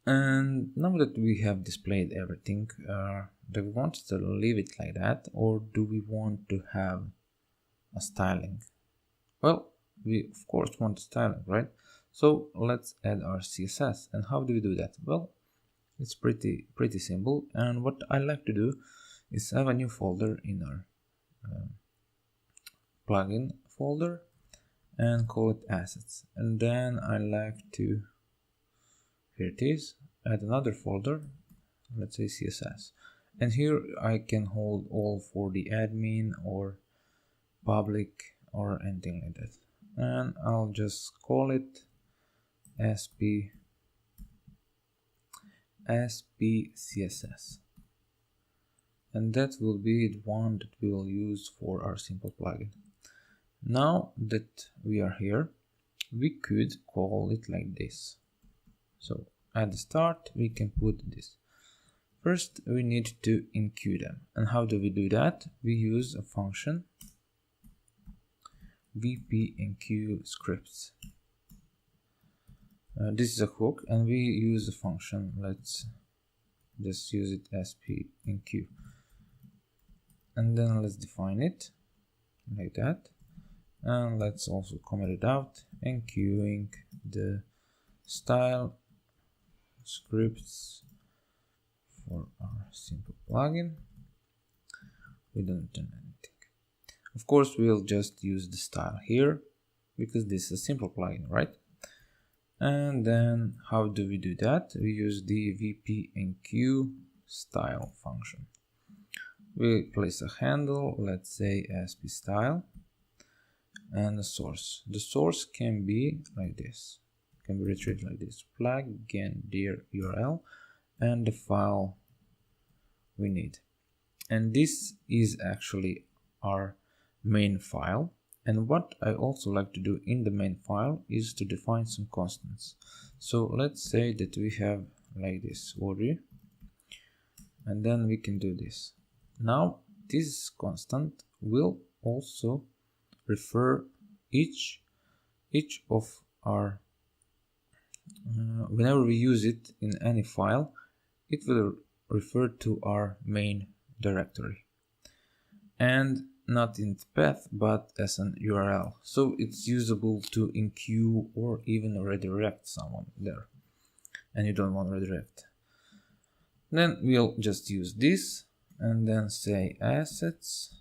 And now that we have displayed everything, do we want to leave it like that, or do we want to have a styling? Well, we of course want styling, right? So let's add our CSS. And how do we do that? Well, it's pretty simple. And what I like to do is have a new folder in our plugin folder and call it assets. And then I like to, here it is, add another folder, let's say CSS. And here I can hold all for the admin or public or anything like that. And I'll just call it SPCSS. And that will be the one that we will use for our simple plugin. Now that we are here, we could call it like this. So at the start, we can put this. First, we need to enqueue them. And how do we do that? We use a function vp enqueue scripts. This is a hook, and we use the function. Let's just use it sp enqueue, and then let's define it like that. And let's also comment it out, enqueuing the style scripts for our simple plugin. We don't do anything. Of course, we'll just use the style here because this is a simple plugin, right? And then how do we do that? We use the vp enqueue style function. We place a handle, let's say sp style, and the source. The source can be like this, can be retrieved like this: plugin dir URL and the file we need. And this is actually our main file. And what I also like to do in the main file is to define some constants. So let's say that we have like this body, and then we can do this. Now this constant will also refer each of our whenever we use it in any file, it will refer to our main directory, and not in the path but as an URL, so it's usable to enqueue or even redirect someone there, and you don't want to redirect. Then we'll just use this and then say assets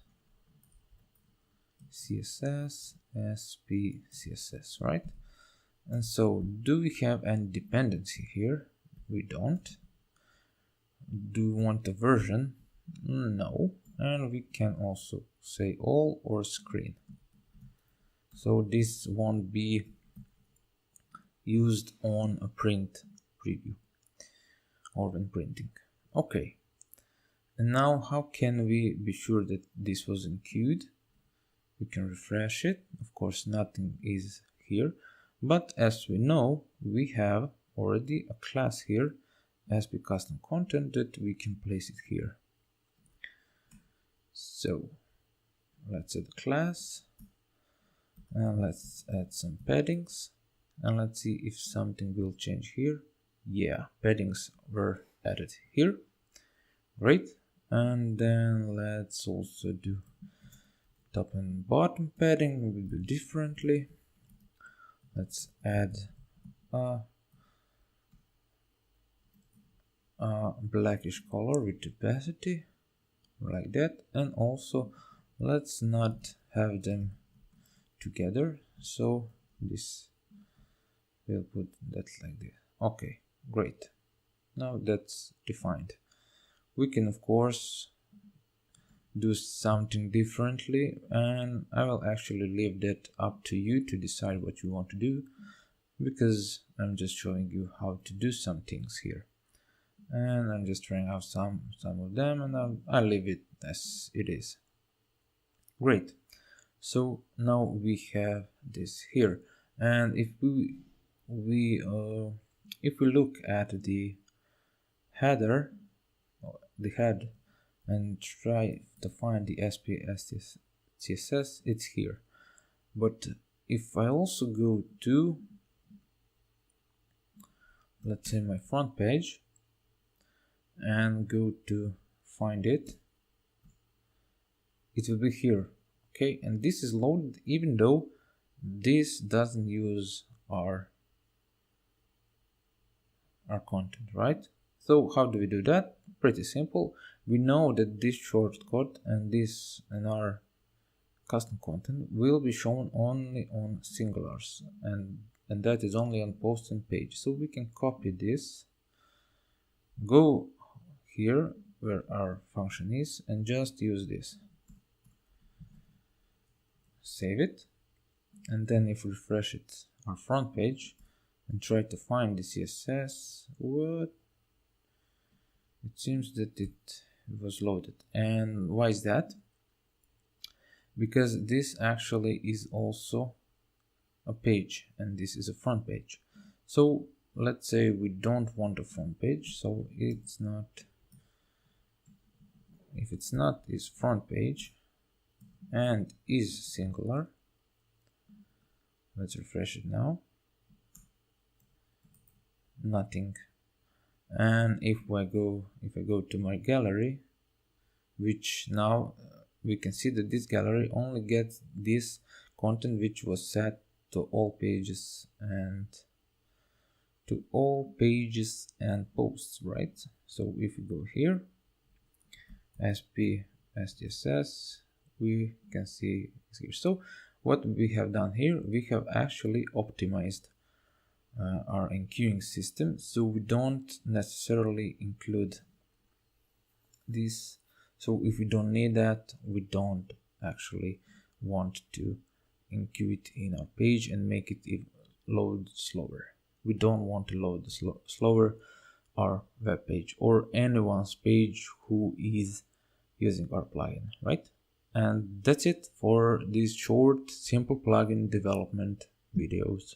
CSS sp CSS, right? And so do we have any dependency here? We don't. Do we want a version? No. And we can also say all or screen. So this won't be used on a print preview or when printing. Okay. And now how can we be sure that this was enqueued? We can refresh it. Of course, nothing is here. But as we know, we have already a class here, sp custom content, that we can place it here. So let's add a class, and let's add some paddings, and let's see if something will change here. Yeah, paddings were added here. Great. And then let's also do top and bottom padding. We will do differently. Let's add a blackish color with opacity, like that. And also let's not have them together, so this will put that like this. Okay, great. Now that's defined. We can of course do something differently, and I will actually leave that up to you to decide what you want to do, because I'm just showing you how to do some things here, and I'm just trying out some of them, and I'll leave it as it is. Great. So now we have this here, and if we look at the header, the head, and try to find the SPSS CSS, it's here. But if I also go to, let's say my front page and go to find it, it will be here. Okay, and this is loaded even though this doesn't use our content, right? So how do we do that? Pretty simple. We know that this shortcut and this and our custom content will be shown only on singulars, and that is only on post and page. So we can copy this, go here where our function is, and just use this. Save it, and then if we refresh it, our front page, and try to find the CSS, what? It seems that it was loaded. And why is that? Because this actually is also a page and this is a front page. So let's say we don't want a front page, so it's not, if it's not is front page and is singular, let's refresh it now, nothing. And if I go to my gallery, which now we can see that this gallery only gets this content which was set to all pages and posts, right? So if we go here, SP SDSS, we can see it's here. So what we have done here, we have actually optimized our enqueuing system, so we don't necessarily include this. So if we don't need that, we don't actually want to enqueue it in our page and make it load slower. We don't want to load slower our web page or anyone's page who is using our plugin, right? And that's it for these short, simple plugin development videos.